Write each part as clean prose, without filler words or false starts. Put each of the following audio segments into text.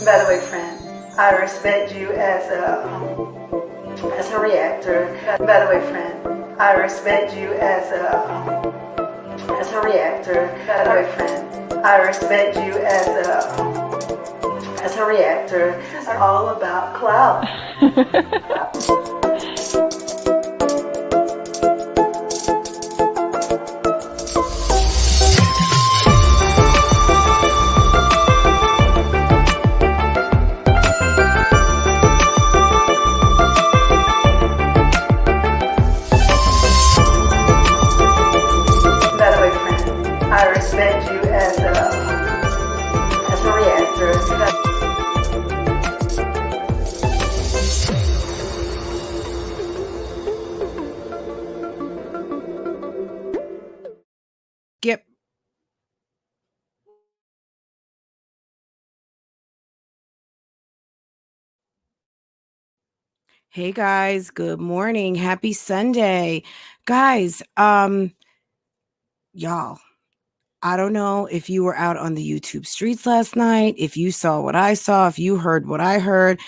By the way, friend, I respect you as a reactor. By the way, friend, I respect you as a reactor. By the way, friend, I respect you as a reactor. It's all about clout. I respect you as a reactor. Yep. Hey guys, good morning. Happy Sunday. Guys, y'all, I don't know if you were out on the YouTube streets last night, if you saw what I saw, if you heard what I heard,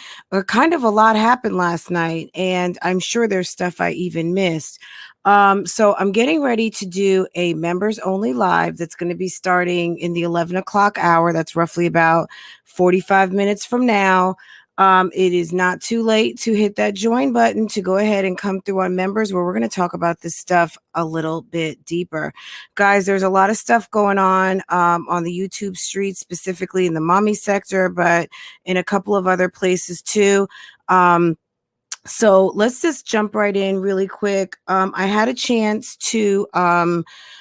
kind of a lot happened last night, and I'm sure there's stuff I even missed. So I'm getting ready to do a members only live that's going to be starting in the 11 o'clock hour. That's roughly about 45 minutes from now. It is not too late to hit that join button to go ahead and come through on members, where we're going to talk about this stuff a little bit deeper. Guys, there's a lot of stuff going on the YouTube streets, specifically in the mommy sector, but in a couple of other places too. So let's just jump right in really quick. I had a chance to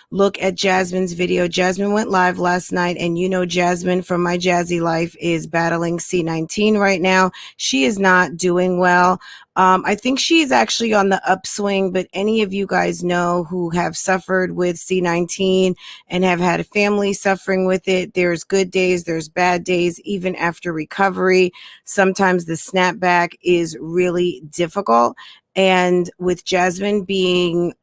look at Jasmine's video. Jasmine went live last night, and you know Jasmine from My Jazzy Life is battling C19 right now. She is not doing well. I think she's actually on the upswing, but any of you guys know who have suffered with C19 and have had a family suffering with it, there's good days, there's bad days, even after recovery. Sometimes the snapback is really difficult. And with Jasmine being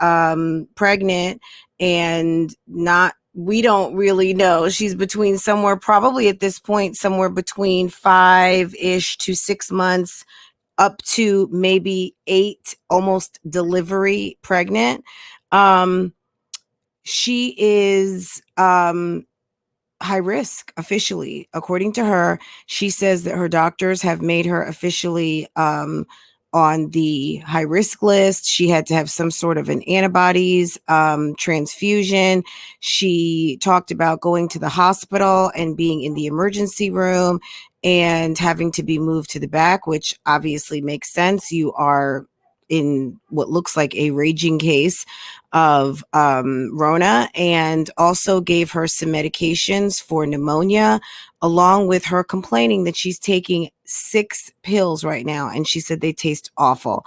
pregnant and not, we don't really know. She's between somewhere, probably at this point, somewhere between 5-ish to 6 months up to maybe 8, almost delivery pregnant. She is high risk officially. According to her, she says that her doctors have made her officially on the high risk list. She had to have some sort of an antibodies transfusion. She talked about going to the hospital and being in the emergency room and having to be moved to the back, which obviously makes sense. You are in what looks like a raging case of Rona, and also gave her some medications for pneumonia, along with her complaining that she's taking 6 pills right now, and she said they taste awful.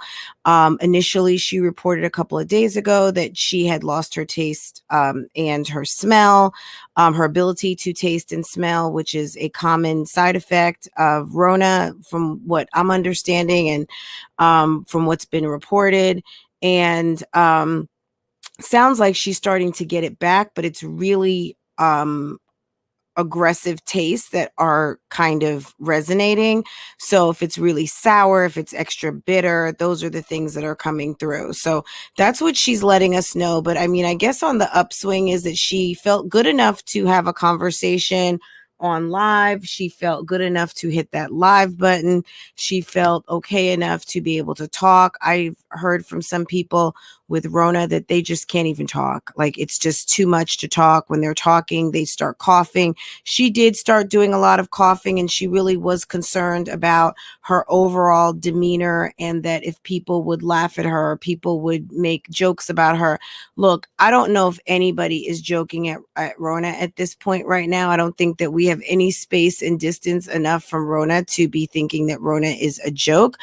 Initially, she reported a couple of days ago that she had lost her taste and her smell, her ability to taste and smell, which is a common side effect of Rona, from what I'm understanding and from what's been reported. And sounds like she's starting to get it back, but it's really aggressive tastes that are kind of resonating. So if it's really sour, if it's extra bitter, those are the things that are coming through. So that's what she's letting us know. But I mean, I guess on the upswing is that she felt good enough to have a conversation on live. She felt good enough to hit that live button. She felt okay enough to be able to talk. I've heard from some people with Rona that they just can't even talk. Like, it's just too much to talk. When they're talking, they start coughing. She did start doing a lot of coughing, and she really was concerned about her overall demeanor, and that if people would laugh at her, people would make jokes about her. Look, I don't know if anybody is joking at Rona at this point right now. I don't think that we have any space and distance enough from Rona to be thinking that Rona is a joke.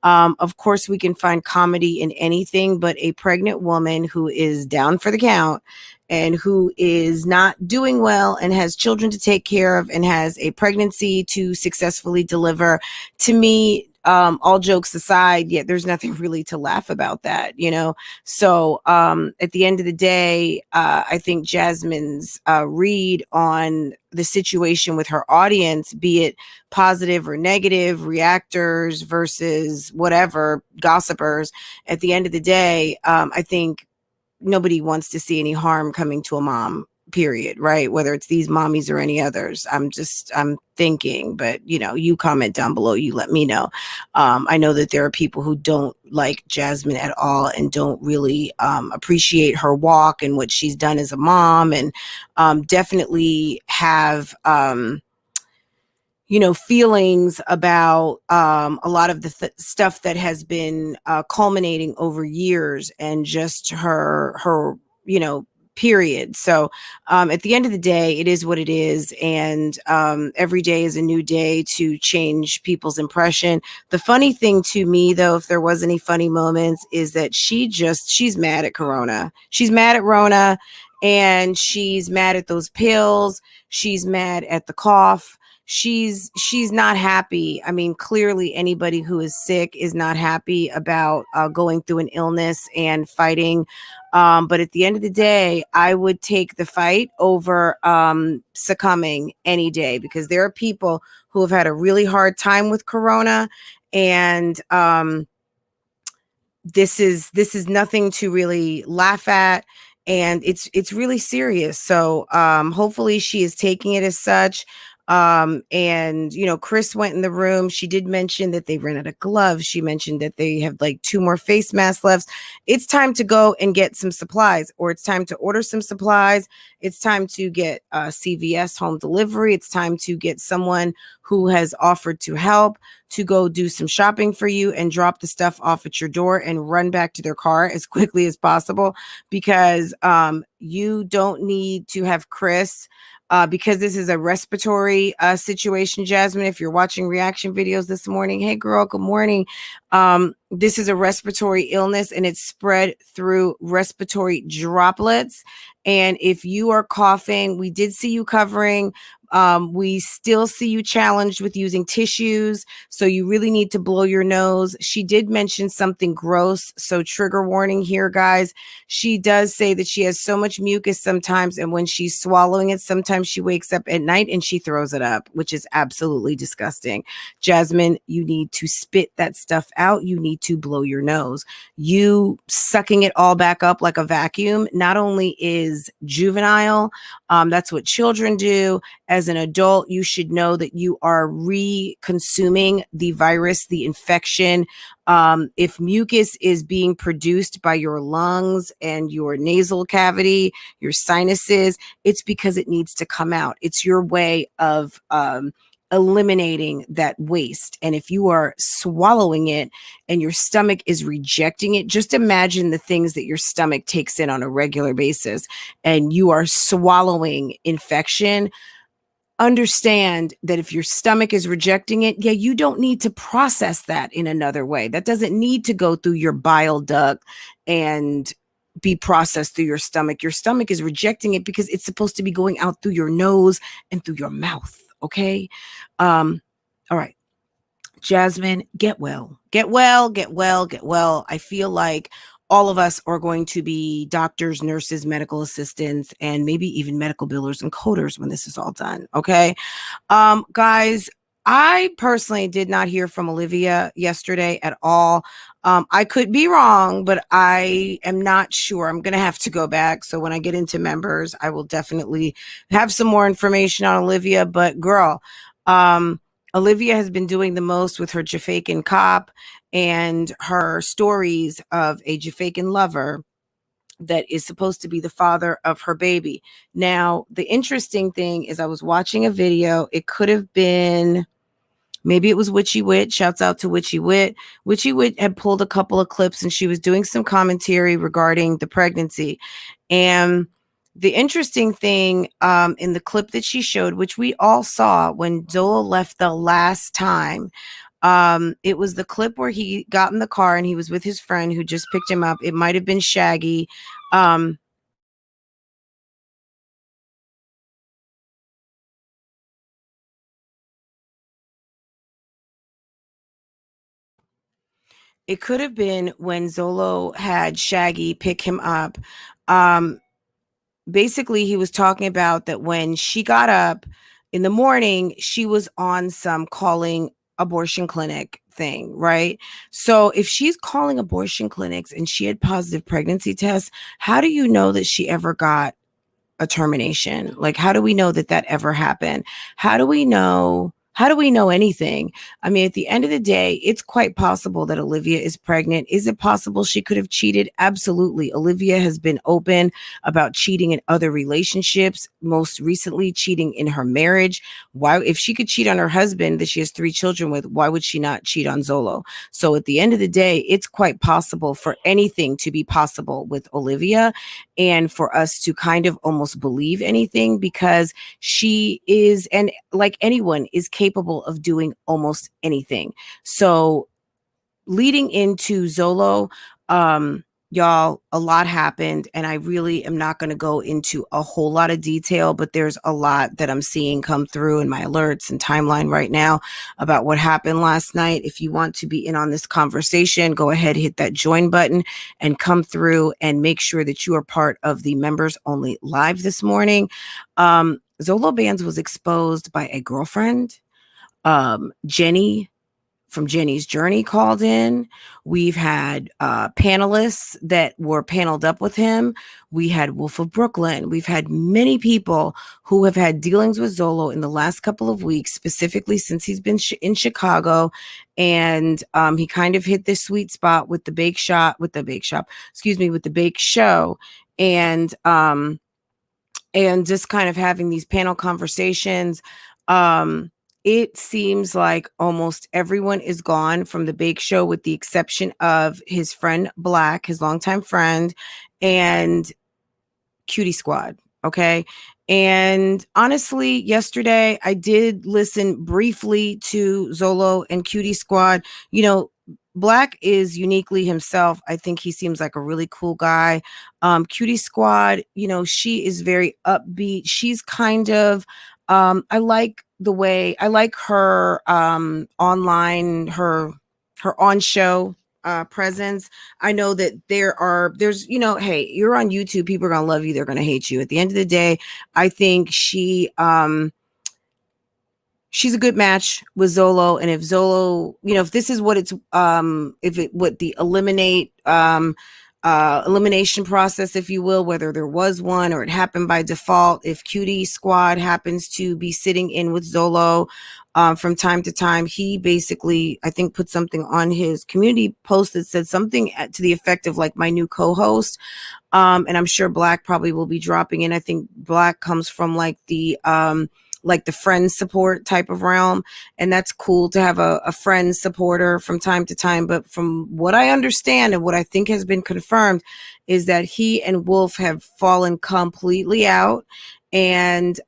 Of course, we can find comedy in anything, but a pregnant woman who is down for the count and who is not doing well and has children to take care of and has a pregnancy to successfully deliver, to me, all jokes aside, yeah, there's nothing really to laugh about that, you know? So at the end of the day, I think Jasmine's read on the situation with her audience, be it positive or negative, reactors versus whatever, gossipers, at the end of the day, I think nobody wants to see any harm coming to a mom, period, right? Whether it's these mommies or any others. I'm thinking, but you know, you comment down below, you let me know. I know that there are people who don't like Jasmine at all and don't really appreciate her walk and what she's done as a mom, and definitely have you know, feelings about a lot of the stuff that has been culminating over years, and just her, you know, period. So at the end of the day, it is what it is, and every day is a new day to change people's impression. The funny thing to me, though, if there was any funny moments, is that she's mad at Corona. She's mad at Rona, and she's mad at those pills. She's mad at the cough. She's not happy. I mean, clearly anybody who is sick is not happy about going through an illness and fighting. But at the end of the day, I would take the fight over succumbing any day, because there are people who have had a really hard time with Corona, and this is nothing to really laugh at, and it's really serious. So hopefully she is taking it as such. And you know, Chris went in the room. She did mention that they ran out of gloves. She mentioned that they have like 2 more face masks left. It's time to go and get some supplies, or it's time to order some supplies. It's time to get CVS home delivery. It's time to get someone who has offered to help to go do some shopping for you and drop the stuff off at your door and run back to their car as quickly as possible, because you don't need to have Chris, because this is a respiratory situation. Jasmine, if you're watching reaction videos this morning, hey girl, good morning. This is a respiratory illness, and it's spread through respiratory droplets. And if you are coughing, we did see you covering. We still see you challenged with using tissues. So you really need to blow your nose. She did mention something gross. So trigger warning here, guys. She does say that she has so much mucus sometimes, and when she's swallowing it, sometimes she wakes up at night and she throws it up, which is absolutely disgusting. Jasmine, you need to spit that stuff out. You need to blow your nose. You sucking it all back up like a vacuum not only is juvenile, that's what children do. As an adult, you should know that you are re-consuming the virus, the infection. If mucus is being produced by your lungs and your nasal cavity, your sinuses, it's because it needs to come out. It's your way of eliminating that waste. And if you are swallowing it and your stomach is rejecting it, just imagine the things that your stomach takes in on a regular basis, and you are swallowing infection. Understand that if your stomach is rejecting it, yeah, you don't need to process that in another way. That doesn't need to go through your bile duct and be processed through your stomach. Your stomach is rejecting it because it's supposed to be going out through your nose and through your mouth. Okay. All right. Jasmine, get well, get well, get well, get well. I feel like all of us are going to be doctors, nurses, medical assistants, and maybe even medical billers and coders when this is all done. Okay. Guys, I personally did not hear from Olivia yesterday at all. I could be wrong, but I am not sure. I'm going to have to go back. So when I get into members, I will definitely have some more information on Olivia. But girl, Olivia has been doing the most with her Jafaican cop and her stories of a Jafaican lover that is supposed to be the father of her baby. Now, the interesting thing is I was watching a video. It could have been, maybe it was Witchy Wit. Shouts out to Witchy Wit. Witchy Wit had pulled a couple of clips and she was doing some commentary regarding the pregnancy. And the interesting thing in the clip that she showed, which we all saw when Joel left the last time, it was the clip where he got in the car and he was with his friend who just picked him up. It might have been Shaggy. It could have been when Zolo had Shaggy pick him up. Um, Basically, he was talking about that when she got up in the morning, she was on some calling abortion clinic thing, right? So if she's calling abortion clinics and she had positive pregnancy tests, how do you know that she ever got a termination? Like, how do we know that that ever happened? How do we know? How do we know anything? I mean, at the end of the day, it's quite possible that Olivia is pregnant. Is it possible she could have cheated? Absolutely. Olivia has been open about cheating in other relationships, most recently cheating in her marriage. Why, if she could cheat on her husband that she has 3 children with, why would she not cheat on Zolo? So at the end of the day, it's quite possible for anything to be possible with Olivia, and for us to kind of almost believe anything, because she is, and like anyone, is capable of doing almost anything. So leading into Zolo, y'all, a lot happened, and I really am not going to go into a whole lot of detail, but there's a lot that I'm seeing come through in my alerts and timeline right now about what happened last night. If you want to be in on this conversation, go ahead, hit that join button and come through and make sure that you are part of the members only live this morning. Zolo Bands was exposed by a girlfriend. Jenny from Jenny's Journey called in. We've had panelists that were paneled up with him. We had Wolf of Brooklyn. We've had many people who have had dealings with Zolo in the last couple of weeks, specifically since he's been in Chicago. And he kind of hit this sweet spot with the bake shop, with the bake show. And just kind of having these panel conversations. It seems like almost everyone is gone from the bake show, with the exception of his friend Black, his longtime friend, and Cutie Squad. Okay. And honestly, yesterday I did listen briefly to Zolo and Cutie Squad. You know, Black is uniquely himself. I think he seems like a really cool guy. Cutie Squad, you know, she is very upbeat. She's kind of, I like her online, her on show presence. I know that there's, you know, hey, you're on YouTube, people are gonna love you, they're gonna hate you. At the end of the day, I think she's a good match with Zolo. And if Zolo, you know, if this is what it's what the elimination process, if you will, whether there was one or it happened by default, if Cutie Squad happens to be sitting in with Zolo from time to time, he basically, I think, put something on his community post that said something to the effect of like, my new co-host. And I'm sure Black probably will be dropping in. I think Black comes from like the friend support type of realm. And that's cool to have a friend supporter from time to time. But from what I understand and what I think has been confirmed is that he and Wolf have fallen completely out. And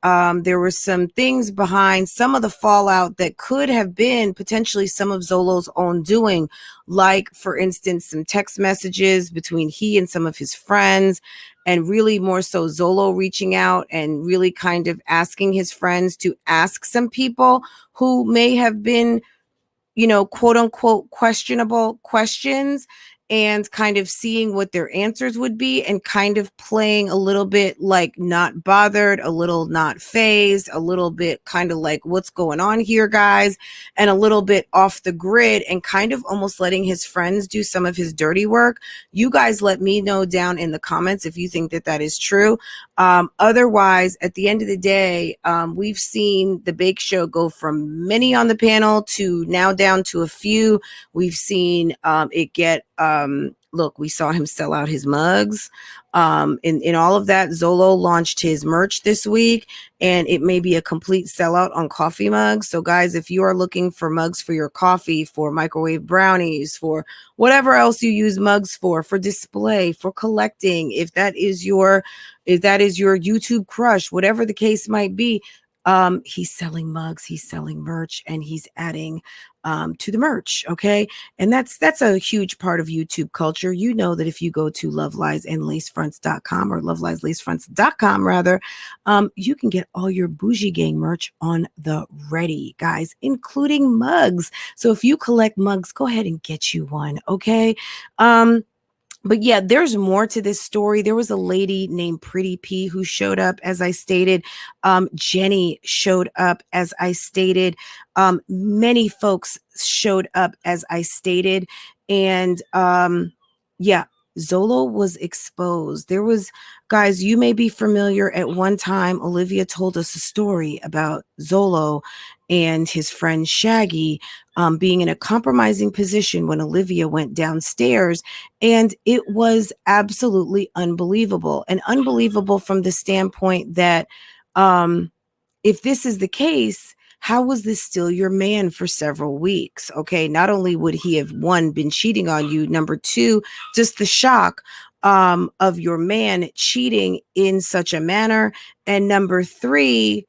there were some things behind some of the fallout that could have been potentially some of Zolo's own doing, like, for instance, some text messages between he and some of his friends, and really more so Zolo reaching out and really kind of asking his friends to ask some people who may have been, you know, quote unquote, questionable questions, and kind of seeing what their answers would be, and kind of playing a little bit like not bothered, a little not phased, a little bit kind of like, what's going on here, guys, and a little bit off the grid, and kind of almost letting his friends do some of his dirty work. You guys let me know down in the comments if you think that that is true. Otherwise, at the end of the day, we've seen the bake show go from many on the panel to now down to a few. We've seen it get, look, we saw him sell out his mugs. In all of that, Zolo launched his merch this week, and it may be a complete sellout on coffee mugs. So guys, if you are looking for mugs for your coffee, for microwave brownies, for whatever else you use mugs for display, for collecting, if that is your YouTube crush, whatever the case might be, He's selling mugs, he's selling merch, and he's adding to the merch. Okay. And that's a huge part of YouTube culture. You know that if you go to loveliesandlacefronts.com or lovelieslacefronts.com rather, you can get all your Bougie Gang merch on the ready, guys, including mugs. So if you collect mugs, go ahead and get you one. Okay. But yeah, there's more to this story. There was a lady named Pretty P who showed up, as I stated. Jenny showed up, as I stated. Many folks showed up, as I stated. And yeah, Zolo was exposed. There was, guys, you may be familiar. At one time, Olivia told us a story about Zolo and his friend Shaggy being in a compromising position when Olivia went downstairs. And it was absolutely unbelievable, and unbelievable from the standpoint that if this is the case, how was this still your man for several weeks? Okay, not only would he have, one, been cheating on you, number two, just the shock of your man cheating in such a manner, and number three,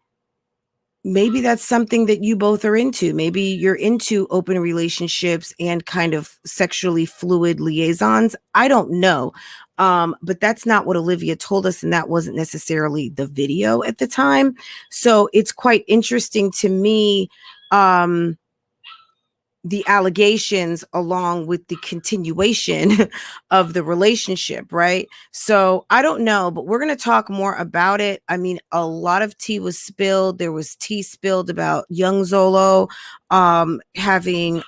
maybe that's something that you both are into. Maybe you're into open relationships and kind of sexually fluid liaisons. I don't know. But that's not what Olivia told us, and that wasn't necessarily the video at the time. So it's quite interesting to me, the allegations along with the continuation of the relationship, right? So I don't know, but we're going to talk more about it. I mean, a lot of tea was spilled. There was tea spilled about young Zolo having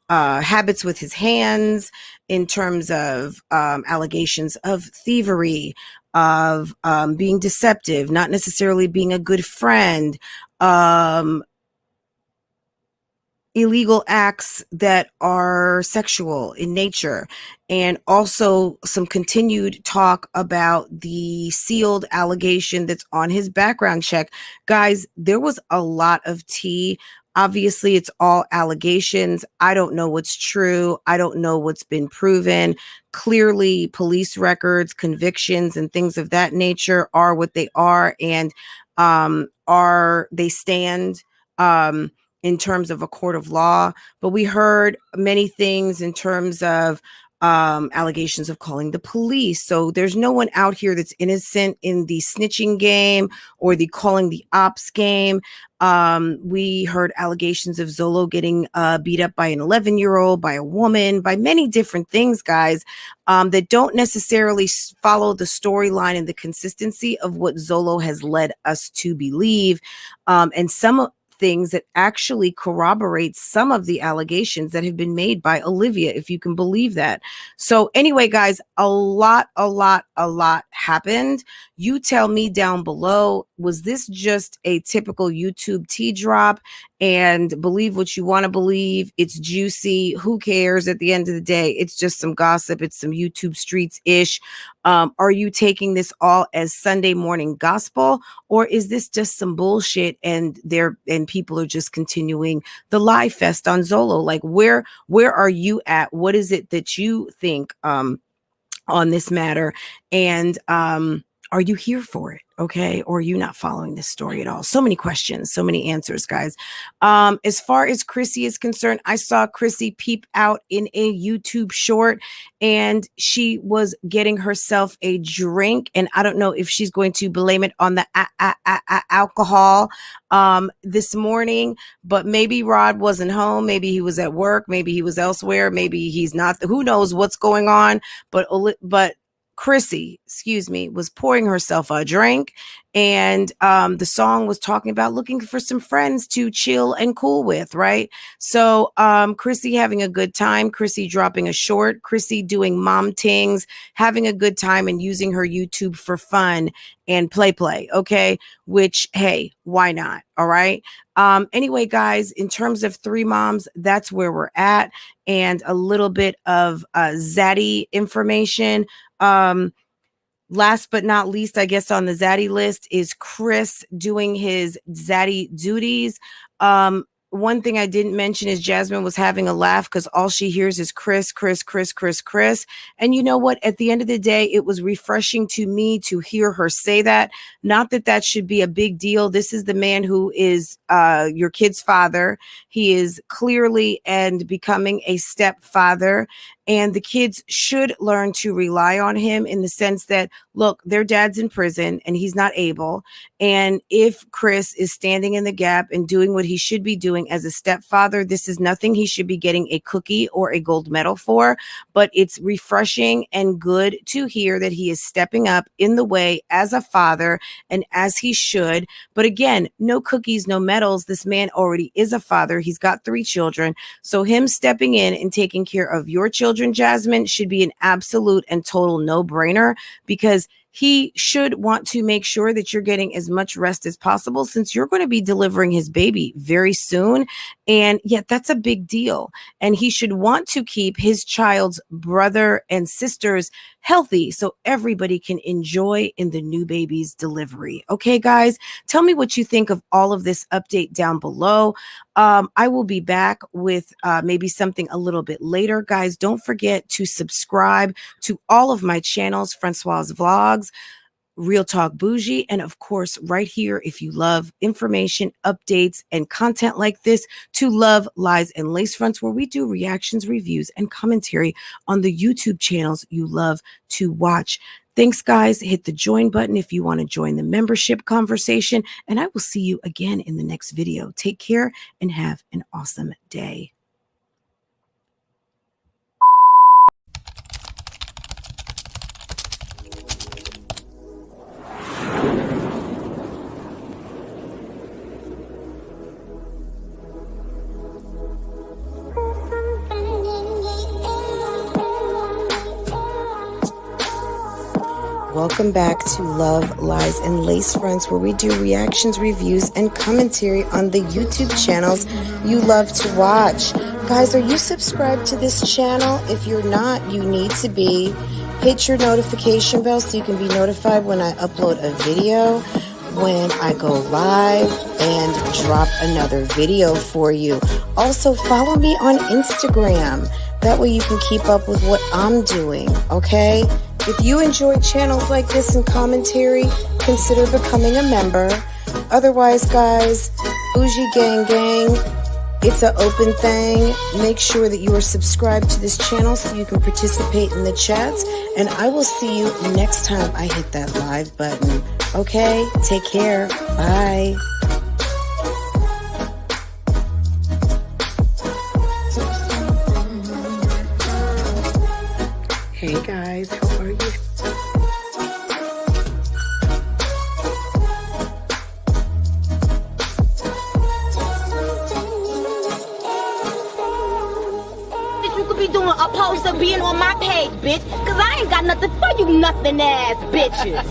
habits with his hands in terms of allegations of thievery, of being deceptive, not necessarily being a good friend, illegal acts that are sexual in nature, and also some continued talk about the sealed allegation that's on his background check. Guys, there was a lot of tea. Obviously, it's all allegations. I don't know what's true. I don't know what's been proven. Clearly, police records, convictions, and things of that nature are what they are, and they stand in terms of a court of law. But we heard many things in terms of allegations of calling the police. So there's no one out here that's innocent in the snitching game or the calling the ops game. We heard allegations of Zolo getting beat up by an 11-year-old, by a woman, by many different things, guys, that don't necessarily follow the storyline and the consistency of what Zolo has led us to believe. And some things that actually corroborate some of the allegations that have been made by Olivia, if you can believe that. So anyway, guys, a lot happened. You tell me down below, was this just a typical YouTube tea drop? And believe what you want to believe. It's juicy. Who cares? At the end of the day, it's just some gossip. It's some YouTube streets-ish. Are you taking this all as Sunday morning gospel, or is this just some bullshit and people are just continuing the lie fest on Zolo? Like, where are you at? What is it that you think on this matter? And are you here for it? Okay. Or are you not following this story at all? So many questions, so many answers, guys. As far as Chrissy is concerned, I saw Chrissy peep out in a YouTube short, and she was getting herself a drink. And I don't know if she's going to blame it on the alcohol this morning, but maybe Rod wasn't home. Maybe he was at work. Maybe he was elsewhere. Maybe he's not. Who knows what's going on? But Chrissy, was pouring herself a drink, and the song was talking about looking for some friends to chill and cool with, right? So Chrissy having a good time, Chrissy dropping a short, Chrissy doing mom tings, having a good time, and using her YouTube for fun and play, okay? Which, hey, why not? All right. Anyway, guys, in terms of three moms, that's where we're at, and a little bit of Zaddy information. Last but not least, I guess on the Zaddy list is Chris doing his Zaddy duties. one thing I didn't mention is Jasmine was having a laugh because all she hears is Chris, Chris, Chris, Chris, Chris. And you know what? At the end of the day, it was refreshing to me to hear her say that. Not that that should be a big deal. This is the man who is your kid's father. He is clearly and becoming a stepfather. And the kids should learn to rely on him in the sense that, look, their dad's in prison and he's not able. And if Chris is standing in the gap and doing what he should be doing as a stepfather, this is nothing he should be getting a cookie or a gold medal for. But it's refreshing and good to hear that he is stepping up in the way as a father and as he should. But again, no cookies, no medals. This man already is a father. He's got 3 children. So him stepping in and taking care of your children, Jasmine, should be an absolute and total no-brainer, because he should want to make sure that you're getting as much rest as possible, since you're going to be delivering his baby very soon. And yet that's a big deal. And he should want to keep his child's brother and sisters healthy so everybody can enjoy in the new baby's delivery. Okay, guys, tell me what you think of all of this update down below. I will be back with maybe something a little bit later. Guys, don't forget to subscribe to all of my channels, Francoise Vlogs, Real Talk Bougie, and of course, right here, if you love information, updates, and content like this, to Love, Lies, and Lace Fronts, where we do reactions, reviews, and commentary on the YouTube channels you love to watch. Thanks, guys. Hit the join button if you want to join the membership conversation, and I will see you again in the next video. Take care and have an awesome day. Welcome back to Love, Lies, and Lace Fronts, where we do reactions, reviews, and commentary on the YouTube channels you love to watch. Guys, are you subscribed to this channel? If you're not, you need to be. Hit your notification bell so you can be notified when I upload a video, when I go live, and drop another video for you. Also, follow me on Instagram. That way you can keep up with what I'm doing, okay? If you enjoy channels like this and commentary, consider becoming a member. Otherwise, guys, BougieGang Gang, it's an open thing. Make sure that you are subscribed to this channel so you can participate in the chats. And I will see you next time I hit that live button. Okay? Take care. Bye. Hey guys, how are you? You could be doing opposed to being on my page, bitch, cause I ain't got nothing for you nothing ass bitches.